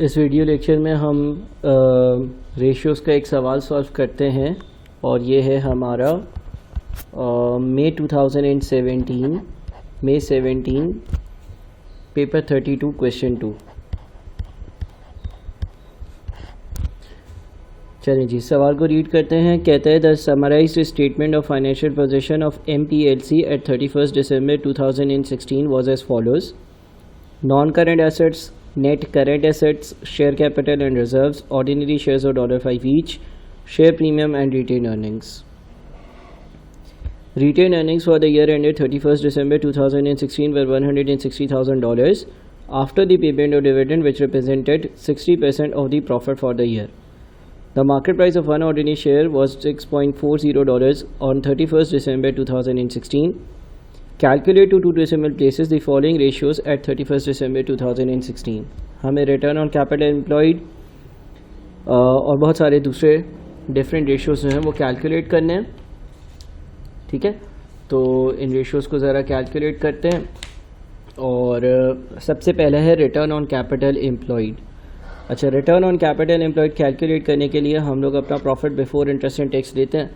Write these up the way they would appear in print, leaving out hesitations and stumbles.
इस video lecture में हम रेशियोज़ का एक सवाल सॉल्व करते हैं और ये है हमारा मई 17 पेपर 32 क्वेश्चन 2। चलिए जी, सवाल को रीड करते हैं। कहता है the summarised statement of financial position of MPLC at 31 December 2016 was as follows. Non current assets, net current assets, share capital and reserves, ordinary shares of $5 each, share premium and retained earnings. Retained earnings for the year ended 31st December 2016 were $160,000 after the payment of dividend, which represented 60% of the profit for the year. The market price of one ordinary share was $6.40 on 31st December 2016. Calculate to two decimal places the following ratios at 31st December 2016. हमें return on capital employed और बहुत सारे दूसरे different ratios जो हैं वो calculate करने हैं। ठीक है, तो इन रेशियोज़ को ज़रा कैलकुलेट करते हैं। और सबसे पहला है रिटर्न ऑन कैपिटल एम्प्लॉयड। अच्छा, return on capital employed calculate करने के लिए हम लोग अपना profit before interest and tax लेते हैं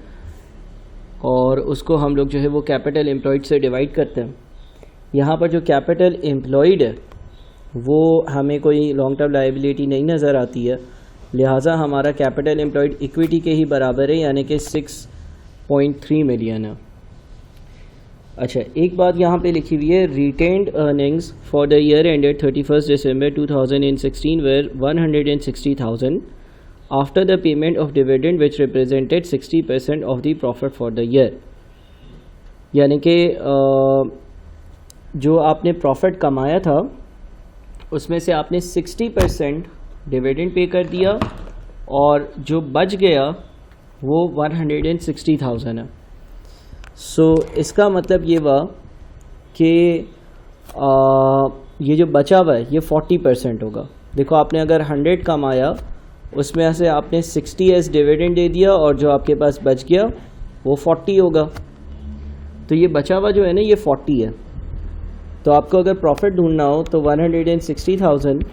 और उसको हम लोग जो है वो कैपिटल एम्प्लॉयड से डिवाइड करते हैं। यहाँ पर जो कैपिटल एम्प्लॉयड है वो हमें कोई लॉन्ग टर्म लायबिलिटी नहीं नज़र आती है, लिहाजा हमारा कैपिटल एम्प्लॉयड इक्विटी के ही बराबर है, यानी कि 6.3 मिलियन है। अच्छा, एक बात यहाँ पे लिखी हुई है, retained earnings for the year ended 31st December 2016 were 160,000 after the payment of dividend, which represented 60% of the profit for the year। यानी कि जो आपने प्रॉफिट कमाया था उसमें से आपने 60% डिविडेंड पे कर दिया और जो बच गया वो 160,000 है। सो इसका मतलब ये हुआ कि ये जो बचा हुआ है ये 40% होगा। देखो, आपने अगर 100 कमाया उसमें से आपने 60 एज डिविडेंड दे दिया और जो आपके पास बच गया वो 40 होगा। तो ये बचा हुआ जो है ना ये 40 है। तो आपको अगर प्रॉफिट ढूंढना हो तो 160,000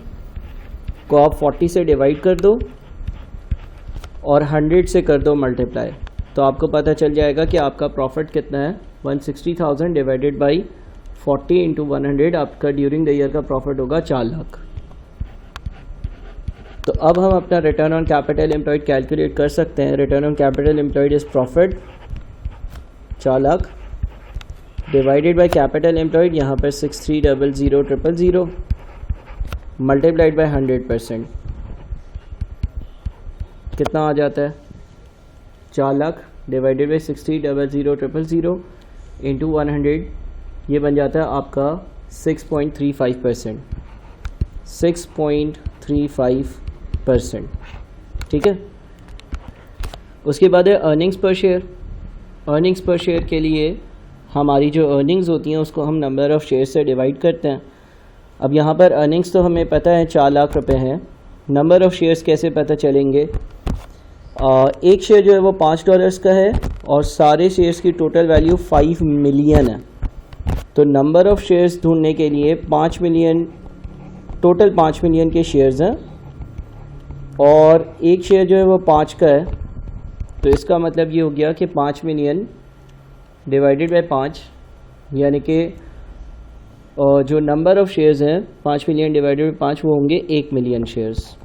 को आप 40 से डिवाइड कर दो और 100 से कर दो मल्टीप्लाई, तो आपको पता चल जाएगा कि आपका प्रॉफिट कितना है। 160,000 डिवाइडेड बाई 40 इंटू 100, आपका ड्यूरिंग द ईयर का प्रॉफिट होगा 4 लाख। तो अब हम अपना return on capital employed calculate कर सकते हैं। Return on capital employed is profit 4 lakh divided by capital employed, यहाँ पर 6300,000 मल्टीप्लाइड बाय 100%। कितना आ जाता है? 4 लाख डिवाइडेड बाई 6300,000 इंटू 100, ये बन जाता है आपका 6.35%। 6.35%। ठीक है, उसके बाद है अर्निंग्स पर शेयर। अर्निंग्स पर शेयर के लिए हमारी जो अर्निंग्स होती हैं उसको हम नंबर ऑफ़ शेयर से डिवाइड करते हैं। अब यहाँ पर अर्निंग्स तो हमें पता है 4 लाख रुपए हैं, नंबर ऑफ़ शेयर्स कैसे पता चलेंगे? एक शेयर जो है वो $5 का है और सारे शेयर्स की टोटल वैल्यू 5 मिलियन है। तो नंबर ऑफ़ शेयर्स ढूंढने के लिए 5 मिलियन, टोटल 5 मिलियन के शेयर्स हैं और एक शेयर जो है वो 5 का है। तो इसका मतलब ये हो गया कि 5 मिलियन डिवाइडेड बाय 5, यानी कि जो नंबर ऑफ़ शेयर्स हैं 5 मिलियन डिवाइडेड बाय 5 वो होंगे 1 मिलियन शेयर्स।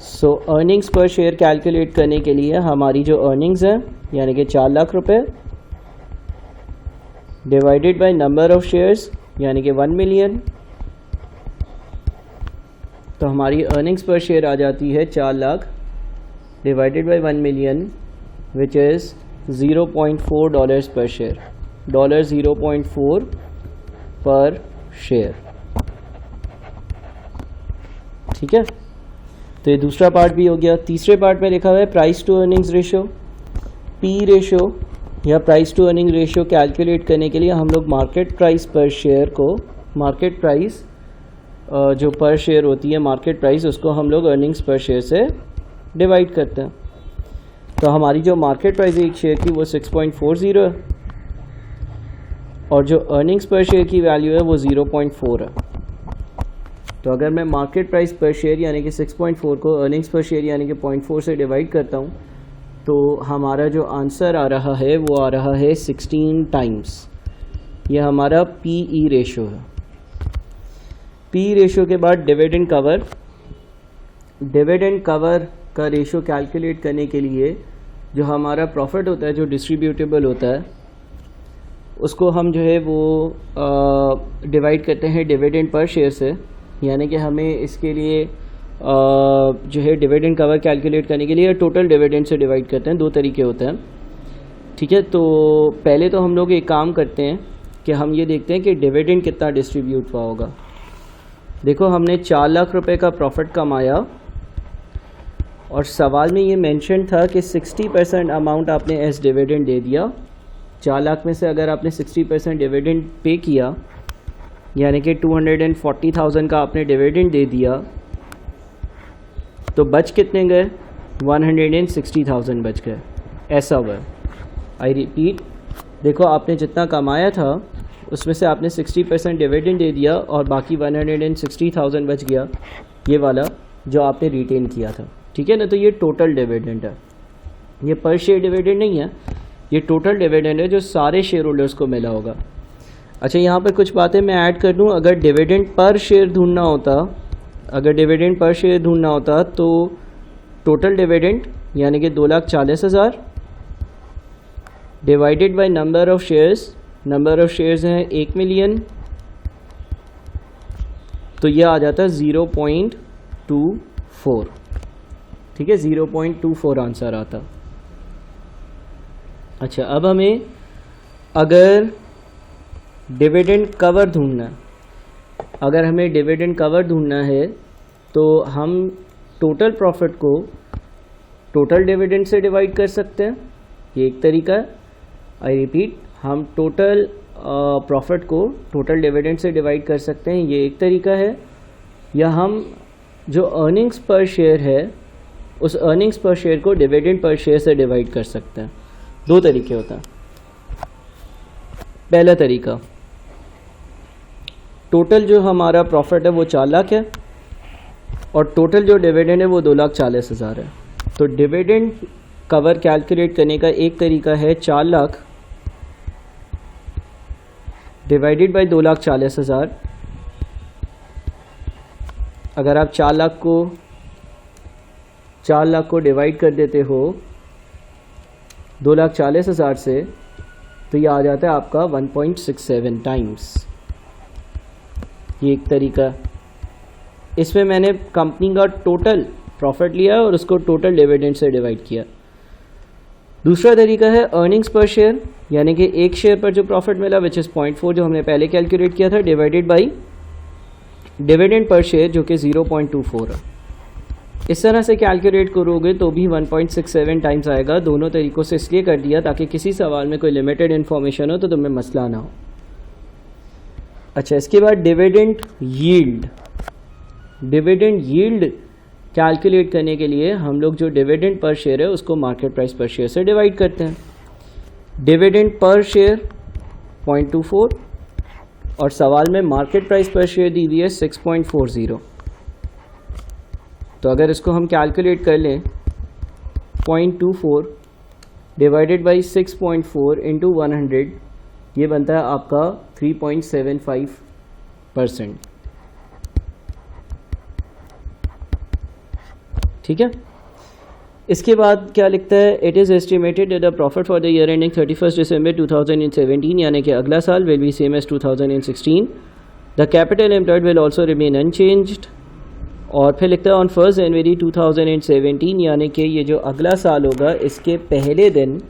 सो अर्निंग्स पर शेयर कैलकुलेट करने के लिए हमारी जो अर्निंग्स हैं यानी कि 4 लाख रुपए divided by number of shares यानी कि 1 मिलियन, तो हमारी अर्निंग्स पर शेयर आ जाती है 4 lakh divided by 1 million which is $0.4 पर शेयर। $0.4 पर शेयर। ठीक है, तो ये दूसरा पार्ट भी हो गया। तीसरे पार्ट में लिखा हुआ है price to earnings ratio, P ratio या price to earning ratio calculate करने के लिए हम लोग मार्केट प्राइस पर शेयर को, मार्केट प्राइस जो पर शेयर होती है मार्केट प्राइस, उसको हम लोग अर्निंग्स पर शेयर से डिवाइड करते हैं। तो हमारी जो मार्केट प्राइस है एक शेयर की वो 6.40 है और जो अर्निंग्स पर शेयर की वैल्यू है वो 0.4 है। तो अगर मैं मार्केट प्राइस पर शेयर यानी कि 6.4 को अर्निंग्स पर शेयर यानी कि 0.4 से डिवाइड करता हूँ तो हमारा जो आंसर आ रहा है वो आ रहा है 16 टाइम्स। ये हमारा PE रेशो है। PE रेशो के बाद डिविडेंड कवर। डिविडेंड कवर का रेशो कैलकुलेट करने के लिए जो हमारा प्रॉफिट होता है, जो डिस्ट्रीब्यूटेबल होता है, उसको हम जो है वो डिवाइड करते हैं डिविडेंड पर शेयर से। यानी कि हमें इसके लिए जो है डिविडेंड कवर कैलकुलेट करने के लिए टोटल डिविडेंड से डिवाइड करते हैं। दो तरीके होते हैं, ठीक है। तो पहले तो हम लोग एक काम करते हैं कि हम ये देखते हैं कि डिविडेंड कितना डिस्ट्रीब्यूट हुआ होगा। देखो, हमने 4 लाख रुपए का प्रॉफिट कमाया और सवाल में ये मेंशन था कि 60% अमाउंट आपने एज डिविडेंड दे दिया। 4 लाख में से अगर आपने 60% डिविडेंड पे किया यानी कि 240,000 का आपने डिविडेंड दे दिया, तो बच कितने गए? 160,000 बच गए। ऐसा हुआ। आई रिपीट, देखो आपने जितना कमाया था उसमें से आपने 60% डिविडेंड दे दिया और बाकी 160,000 बच गया, ये वाला जो आपने रिटेन किया था, ठीक है ना। तो ये टोटल डिविडेंड है, ये पर शेयर डिविडेंड नहीं है, ये टोटल डिविडेंड है जो सारे शेयर होल्डर्स को मिला होगा। अच्छा, यहाँ पर कुछ बातें मैं ऐड कर दूँ। अगर डिविडेंड पर शेयर ढूंढना होता तो टोटल डिविडेंड यानी कि 2,40,000 divided by number of shares हैं 1 मिलियन, तो यह आ जाता है 0.24, ठीक है, 0.24 आंसर आता। अच्छा, अब हमें अगर डिविडेंड कवर ढूंढना है तो हम टोटल प्रॉफिट को टोटल डिविडेंड से डिवाइड कर सकते हैं, ये एक तरीका है। आई रिपीट, हम टोटल प्रॉफिट को टोटल डिविडेंड से डिवाइड कर सकते हैं, ये एक तरीका है। या हम जो अर्निंग्स पर शेयर है उस अर्निंग्स पर शेयर को डिविडेंड पर शेयर से डिवाइड कर सकते हैं। दो तरीके होते हैं। पहला तरीका, टोटल जो हमारा प्रॉफिट है वो 4 लाख है और टोटल जो डिविडेंड है वो 2,40,000 है। तो डिविडेंड कवर कैलकुलेट करने का एक तरीका है 4 लाख डिवाइडेड बाय 2,40,000। अगर आप 4 लाख को डिवाइड कर देते हो 2,40,000 से तो ये आ जाता है आपका 1.67 टाइम्स। ये एक तरीका। इसमें मैंने कंपनी का टोटल प्रॉफिट लिया और उसको टोटल डिविडेंड से डिवाइड किया। दूसरा तरीका है अर्निंग्स पर शेयर, यानी कि एक शेयर पर जो प्रॉफिट मिला विच इज़ 0.4 जो हमने पहले कैलकुलेट किया था, divided by dividend per share जो कि 0.24 है। इस तरह से कैलकुलेट करोगे तो भी 1.67 टाइम्स आएगा। दोनों तरीक़ों से इसलिए कर दिया ताकि किसी सवाल में कोई लिमिटेड इन्फॉर्मेशन हो तो तुम्हें मसला ना हो। अच्छा, इसके बाद डिविडेंड यील्ड कैलकुलेट करने के लिए हम लोग जो डिविडेंड पर शेयर है उसको मार्केट प्राइस पर शेयर से डिवाइड करते हैं। डिविडेंड पर शेयर 0.24 और सवाल में मार्केट प्राइस पर शेयर दी हुई है 6.40। तो अगर इसको हम कैलकुलेट कर लें 0.24 डिवाइडेड बाई 6.4 इंटू 100, ये बनता है आपका 3.75%। ठीक है। इसके बाद क्या लिखता है, it is estimated the profit for the year ending 31 दिसंबर 2017 यानी कि अगला साल will be same as 2016। The capital employed will also remain unchanged. और फिर लिखता है ऑन 1 जनवरी 2017 यानी कि ये जो अगला साल होगा इसके पहले दिन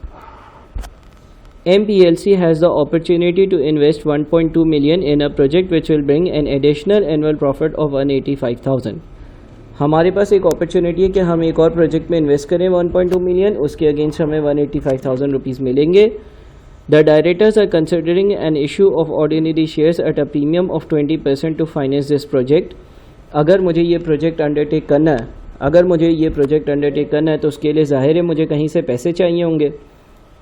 MPLC has the opportunity to invest 1.2 million in a project which will bring an additional annual profit of 185,000। हमारे पास एक अपॉर्चुनिटी है कि हम एक और प्रोजेक्ट में इन्वेस्ट करें 1.2 मिलियन, उसके अगेंस्ट हमें 185,000 रुपीज़ मिलेंगे। The directors are considering an issue of ordinary shares at a premium of 20% to finance this project. अगर मुझे ये प्रोजेक्ट अंडरटेक करना है तो उसके लिए ज़ाहिर है मुझे कहीं से पैसे चाहिए होंगे।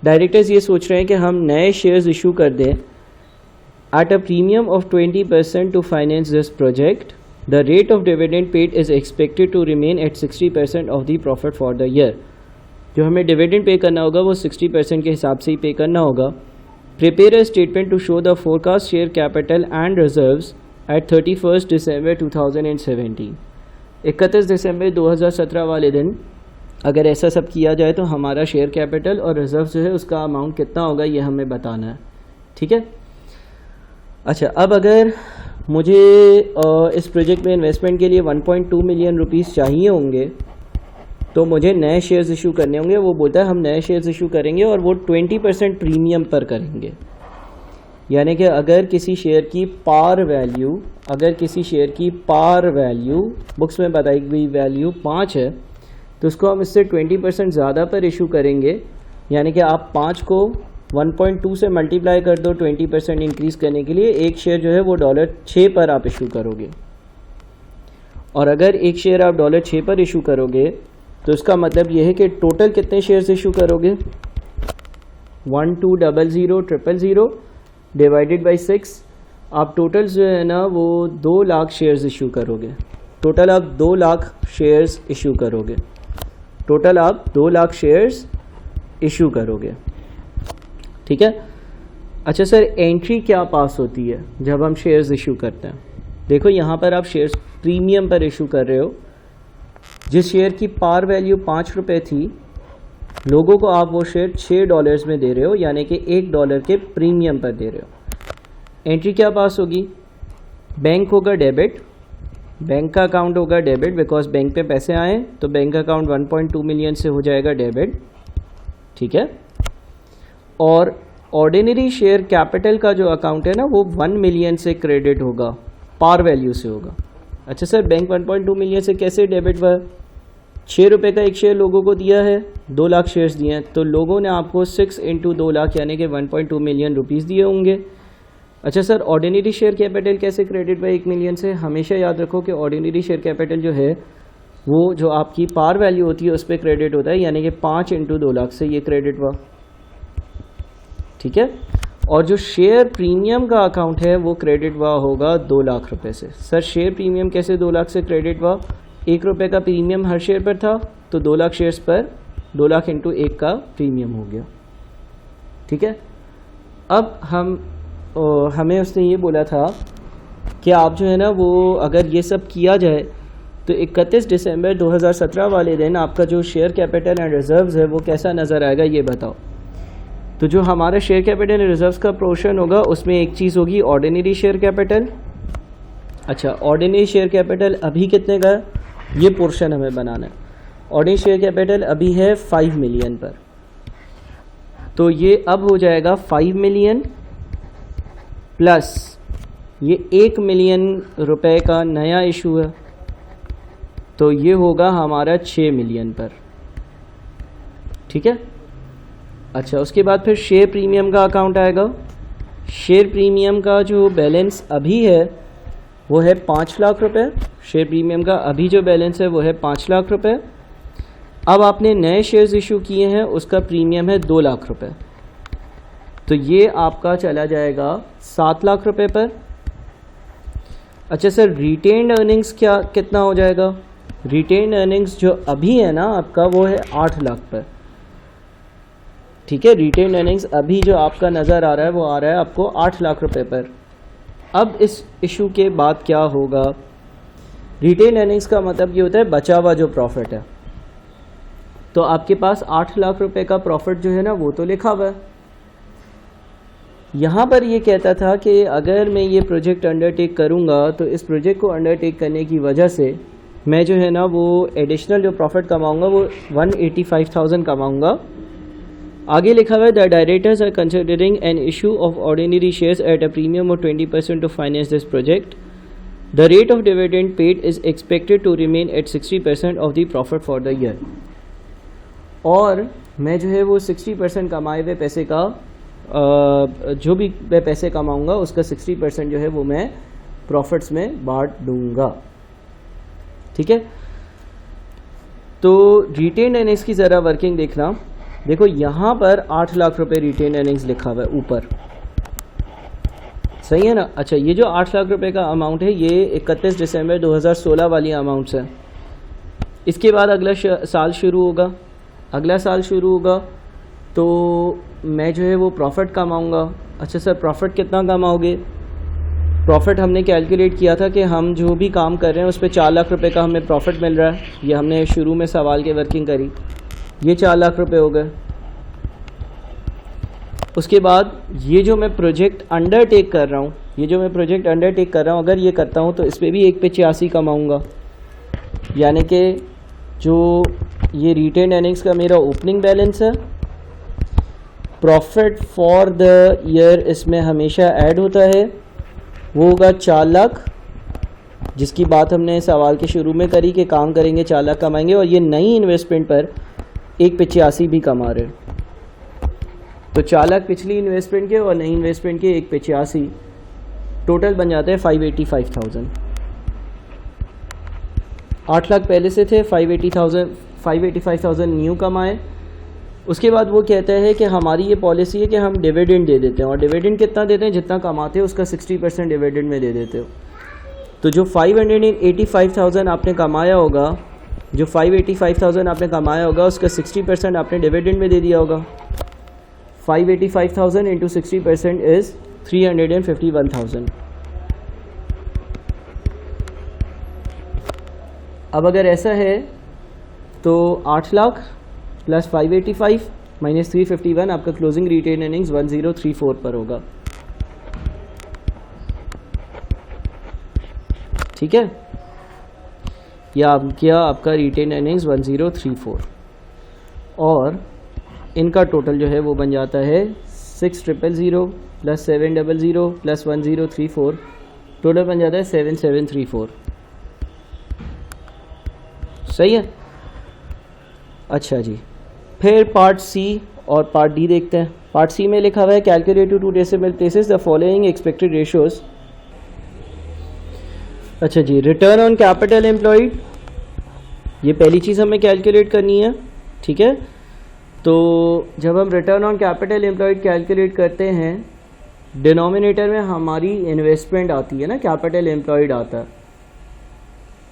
डायरेक्टर्स ये सोच रहे हैं कि हम नए शेयर्स इशू कर दें at a premium of 20% to finance this project The rate of dividend paid is expected to remain at 60% of the profit for the year. जो हमें डिविडेंड पे करना होगा वो 60% के हिसाब से ही पे करना होगा. Prepare a statement to show the forecast share capital and reserves at 31 दिसंबर 2017. 31 दिसंबर 2017 वाले दिन अगर ऐसा सब किया जाए तो हमारा शेयर कैपिटल और रिजर्व जो है उसका अमाउंट कितना होगा ये हमें बताना है. ठीक है. अच्छा, अब अगर मुझे इस प्रोजेक्ट में इन्वेस्टमेंट के लिए 1.2 मिलियन रुपीस चाहिए होंगे तो मुझे नए शेयर्स इशू करने होंगे. वो बोलता है हम नए शेयर्स इशू करेंगे और वो 20% प्रीमियम पर करेंगे. यानी कि अगर किसी शेयर की पार वैल्यू बुक्स में बताई गई वैल्यू 5 है तो उसको हम इससे 20% ज़्यादा पर इशू करेंगे. यानी कि आप 5 को 1.2 से मल्टीप्लाई कर दो 20% इंक्रीज़ करने के लिए. एक शेयर जो है वो $6 पर आप इशू करोगे. और अगर एक शेयर आप $6 पर इशू करोगे तो उसका मतलब ये है कि टोटल कितने शेयर्स इशू करोगे. 12000000 डिवाइडेड बाई 6. आप टोटल जो है ना वो 2 लाख शेयर्स इशू करोगे. टोटल आप 2 लाख शेयर्स इशू करोगे. ठीक है. अच्छा सर, एंट्री क्या पास होती है जब हम शेयर्स इशू करते हैं? देखो यहाँ पर आप शेयर्स प्रीमियम पर इशू कर रहे हो. जिस शेयर की पार वैल्यू 5 रुपये थी, लोगों को आप वो शेयर $6 में दे रहे हो, यानी कि $1 के प्रीमियम पर दे रहे हो. एंट्री क्या पास होगी? बैंक होगा डेबिट, बैंक का अकाउंट होगा डेबिट, बिकॉज बैंक पे पैसे आए तो बैंक अकाउंट 1.2 मिलियन से हो जाएगा डेबिट. ठीक है. और ऑर्डिनरी शेयर कैपिटल का जो अकाउंट है ना वो 1 मिलियन से क्रेडिट होगा, पार वैल्यू से होगा. अच्छा सर, बैंक 1.2 मिलियन से कैसे डेबिट हुआ? ₹6 का एक शेयर लोगों को दिया है, 2 लाख शेयर्स दिए हैं, तो लोगों ने आपको 6 × 2 लाख यानी कि 1.2 मिलियन रुपीज़ दिए होंगे. अच्छा सर, ऑर्डिनरी शेयर कैपिटल कैसे क्रेडिट हुआ 1 मिलियन से? हमेशा याद रखो कि ऑर्डिनरी शेयर कैपिटल जो है वो जो आपकी पार वैल्यू होती है उस पर क्रेडिट होता है, यानी कि 5 × 2 लाख से ये क्रेडिट हुआ. ठीक है. और जो शेयर प्रीमियम का अकाउंट है वो क्रेडिट हुआ होगा 2 लाख रुपए से. सर, शेयर प्रीमियम कैसे 2 लाख से क्रेडिट हुआ? ₹1 का प्रीमियम हर शेयर पर था तो 2 लाख शेयर्स पर 2 लाख × 1 का प्रीमियम हो गया. ठीक है. अब हमें उसने ये बोला था कि आप जो है ना वो अगर ये सब किया जाए तो 31 दिसंबर 2017 वाले दिन आपका जो शेयर कैपिटल एंड रिजर्व्स है वो कैसा नज़र आएगा ये बताओ. तो जो हमारा शेयर कैपिटल एंड रिजर्व्स का पोर्शन होगा उसमें एक चीज़ होगी ऑर्डिनरी शेयर कैपिटल. अच्छा, ऑर्डिनरी शेयर कैपिटल अभी कितने का है ये पोर्शन हमें बनाना है. ऑर्डिनरी शेयर कैपिटल अभी है 5 मिलियन पर, तो ये अब हो जाएगा 5 मिलियन प्लस ये 1 मिलियन रुपए का नया इशू है तो ये होगा हमारा 6 मिलियन पर. ठीक है. अच्छा, उसके बाद फिर शेयर प्रीमियम का अकाउंट आएगा. शेयर प्रीमियम का जो बैलेंस अभी है वो है 5 लाख रुपए. शेयर प्रीमियम का अभी जो बैलेंस है वो है 5 लाख रुपए. अब आपने नए शेयर्स इशू किए हैं उसका प्रीमियम है 2 लाख रुपए, तो ये आपका चला जाएगा 7 लाख रुपए पर. अच्छा सर, रिटेन्ड अर्निंग्स कितना हो जाएगा? रिटेन्ड अर्निंग्स जो अभी है ना आपका वो है 8 लाख पर. ठीक है. रिटेन्ड अर्निंग्स अभी जो आपका नज़र आ रहा है वो आ रहा है आपको 8 लाख रुपए पर. अब इस इशू के बाद क्या होगा? रिटेन्ड अर्निंग्स का मतलब ये होता है बचा हुआ जो प्रॉफिट है. तो आपके पास 8 लाख रुपए का प्रॉफिट जो है ना वो तो लिखा हुआ है. यहाँ पर ये कहता था कि अगर मैं ये प्रोजेक्ट अंडरटेक करूँगा तो इस प्रोजेक्ट को अंडरटेक करने की वजह से मैं जो है ना वो एडिशनल जो प्रॉफिट कमाऊँगा वो 185,000 कमाऊँगा. आगे लिखा हुआ है the directors are considering an issue of ordinary shares at a premium of 20% to finance this project. The rate of dividend paid is expected to remain at 60% of the profit for the year. और मैं जो है वो 60% कमाए हुए पैसे का जो भी मैं पैसे कमाऊँगा उसका 60% जो है वो मैं प्रॉफिट्स में बांट दूँगा. ठीक है. तो रिटेन्ड अर्निंग्स की ज़रा वर्किंग देखना. देखो यहाँ पर 8 लाख रुपए रिटेन अर्निंग्स लिखा हुआ है ऊपर. सही है ना। अच्छा, ये जो 8 लाख रुपए का अमाउंट है ये 31 दिसंबर 2016 वाली अमाउंट्स है। इसके बाद अगला साल शुरू होगा, अगला साल शुरू होगा तो मैं जो है वो प्रॉफिट कमाऊँगा। अच्छा सर, प्रॉफिट कितना कमाओगे? प्रॉफिट हमने कैलकुलेट किया था कि हम जो भी काम कर रहे हैं उस पर 4 लाख रुपए का हमें प्रॉफिट मिल रहा है। ये हमने शुरू में सवाल के वर्किंग करी, ये 4 लाख रुपए हो गए। उसके बाद ये जो मैं प्रोजेक्ट अंडरटेक कर रहा हूँ, ये जो मैं प्रोजेक्ट अंडरटेक कर रहा हूँ, अगर ये करता हूँ तो इस पर भी 1 पे 86 कमाऊँगा। यानी कि जो ये रिटेन अर्निंग्स का मेरा ओपनिंग बैलेंस है, प्रॉफिट फॉर द ईयर इसमें हमेशा ऐड होता है, वो होगा 4 लाख, जिसकी बात हमने सवाल के शुरू में करी कि काम करेंगे 4 लाख कमाएंगे। और ये नई इन्वेस्टमेंट पर 1 पे 86 भी कमा रहे हैं। तो 4 लाख पिछली इन्वेस्टमेंट के और नई इन्वेस्टमेंट के 1 पे 86, टोटल बन जाता है 585,000। 8 लाख पहले से थे, 585,000 न्यू कमाए। उसके बाद वो कहता है कि हमारी ये पॉलिसी है कि हम डिविडेंड दे देते हैं, और डिविडेंड कितना देते हैं? जितना कमाते हो उसका 60% डिविडेंड में दे देते हो। तो जो 585,000 आपने कमाया होगा, जो 585,000 आपने कमाया होगा उसका 60% आपने डिविडेंड में दे दिया होगा। 585,000 इंटू 60% इज़ 351,000। अब अगर ऐसा है तो 8 लाख प्लस 585 माइनस 351 आपका क्लोजिंग रिटेन अर्निंग्स 1034 पर होगा। ठीक है, या क्या आपका रिटेन अर्निंग्स 1034, और इनका टोटल जो है वो बन जाता है 6000 प्लस 700 प्लस 1034, टोटल बन जाता है 7734। सही है। अच्छा जी, फिर पार्ट सी और पार्ट डी देखते हैं। पार्ट सी में लिखा हुआ है calculate to decimal places the following expected ratios. अच्छा जी, रिटर्न ऑन कैपिटल एम्प्लॉयड, ये पहली चीज़ हमें कैलकुलेट करनी है। ठीक है, तो जब हम return on capital employed calculate करते हैं, डिनोमिनेटर में हमारी इन्वेस्टमेंट आती है ना, कैपिटल एम्प्लॉयड आता है,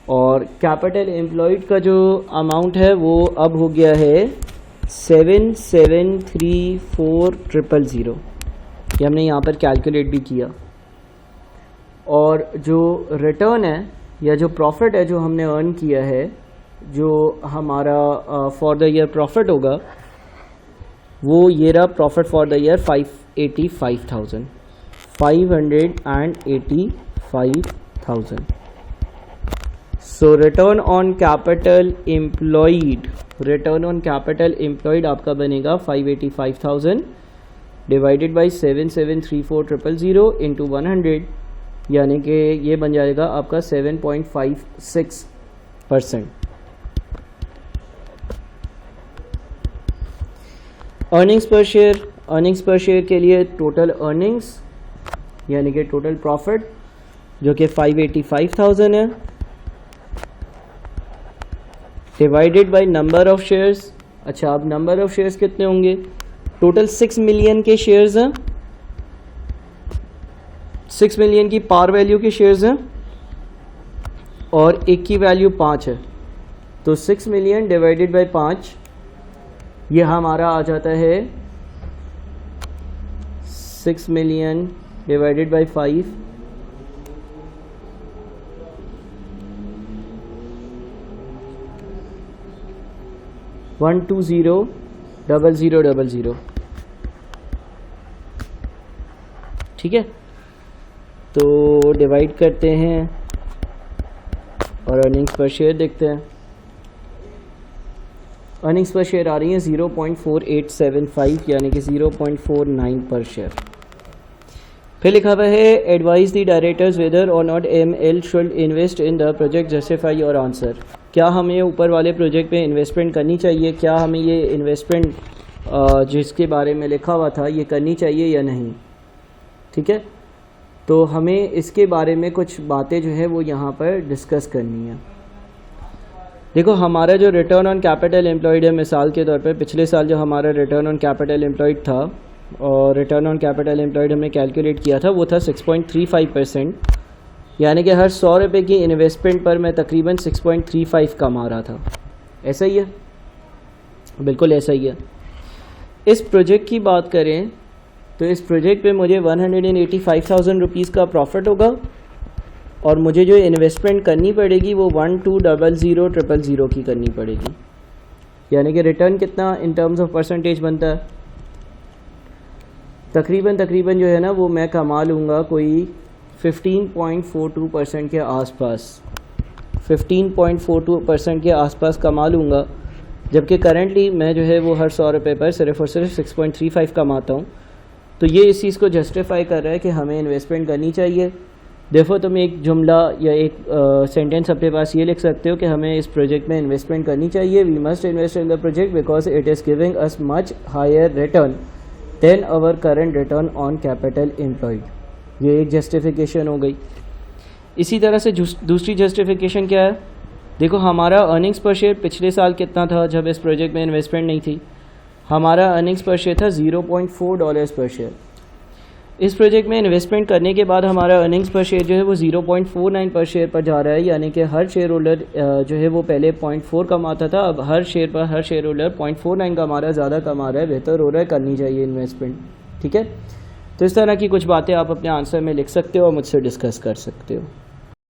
और कैपिटल एम्प्लॉयड का जो अमाउंट है वो अब हो गया है 7734000। ये हमने यहाँ पर कैलकुलेट भी किया। और जो रिटर्न है या जो प्रॉफिट है जो हमने अर्न किया है, जो हमारा फॉर द ईयर प्रॉफिट होगा, वो ये रहा profit for the year 585,000। So return on capital employed, return on capital employed आपका बनेगा 585,000 डिवाइडेड बाई 7734000 इंटू 100, यानी कि ये बन जाएगा आपका 7.56%। अर्निंग्स पर शेयर, अर्निंग्स पर शेयर के लिए टोटल अर्निंग्स यानी कि टोटल प्रॉफिट जो कि 585,000 है, divided by number of shares. अच्छा, अब नंबर ऑफ शेयर्स कितने होंगे? टोटल 6 मिलियन के शेयर्स हैं, 6 मिलियन की पार वैल्यू के शेयर्स हैं, और एक की वैल्यू 5 है। तो 6 मिलियन डिवाइडेड बाय 5, ये हमारा आ जाता है 6 मिलियन डिवाइडेड बाय 5, 120,000,000। ठीक है, तो डिवाइड करते हैं और अर्निंग्स पर शेयर देखते हैं। अर्निंग्स पर शेयर आ रही है 0.4875 यानी कि 0.49 पर शेयर। फिर लिखा हुआ है एडवाइज द डायरेक्टर्स वेदर और not ML should invest in the project, justify your answer. क्या हमें ऊपर वाले प्रोजेक्ट पे इन्वेस्टमेंट करनी चाहिए? क्या हमें ये इन्वेस्टमेंट जिसके बारे में लिखा हुआ था ये करनी चाहिए या नहीं? ठीक है, तो हमें इसके बारे में कुछ बातें जो है वो यहाँ पर डिस्कस करनी है। देखो, हमारा जो रिटर्न ऑन कैपिटल एम्प्लॉयड है, मिसाल के तौर पर पिछले साल जो हमारा रिटर्न ऑन कैपिटल एम्प्लॉयड था और रिटर्न ऑन कैपिटल एम्प्लॉयड हमने कैलकुलेट किया था वो था 6.35%, यानी कि हर 100 रुपये की इन्वेस्टमेंट पर मैं तकरीबन 6.35 कमा रहा था। ऐसा ही है, बिल्कुल ऐसा ही है। इस प्रोजेक्ट की बात करें तो इस प्रोजेक्ट पे मुझे 185,000 रुपीज़ का प्रॉफिट होगा और मुझे जो इन्वेस्टमेंट करनी पड़ेगी वो 1200,000 की करनी पड़ेगी, यानी कि रिटर्न कितना इन टर्म्स ऑफ परसेंटेज बनता है, तकरीबन जो है ना वो मैं कमा लूँगा कोई 15.42% के आसपास, 15.42% के आसपास कमा लूँगा, जबकि करंटली मैं जो है वो हर 100 रुपये पर सिर्फ और सिर्फ 6.35 कमाता हूँ। तो ये इस चीज़ को जस्टिफाई कर रहा है कि हमें इन्वेस्टमेंट करनी चाहिए। देखो तुम एक जुमला या एक सेंटेंस अपने पास ये लिख सकते हो कि हमें इस प्रोजेक्ट में इन्वेस्टमेंट करनी चाहिए। We must invest in the project because it is giving us much higher return than our current return on capital employed. ये एक जस्टिफिकेशन हो गई। इसी तरह से दूसरी जस्टिफिकेशन क्या है, देखो हमारा अर्निंग्स पर शेयर पिछले साल कितना था जब इस प्रोजेक्ट में इन्वेस्टमेंट नहीं थी, हमारा अर्निंग्स पर शेयर था $0.4 पर शेयर। इस प्रोजेक्ट में इन्वेस्टमेंट करने के बाद हमारा अर्निंग्स पर शेयर जो है वो 0.49 पर शेयर पर जा रहा है, यानी कि हर शेयर होल्डर जो है वो पहले 0.4 कमाता था, अब हर शेयर होल्डर 0.49 कमा रहा है, ज़्यादा कमा रहा है, बेहतर हो रहा है, करनी चाहिए इन्वेस्टमेंट। ठीक है, तो इस तरह की कुछ बातें आप अपने आंसर में लिख सकते हो और मुझसे डिस्कस कर सकते हो।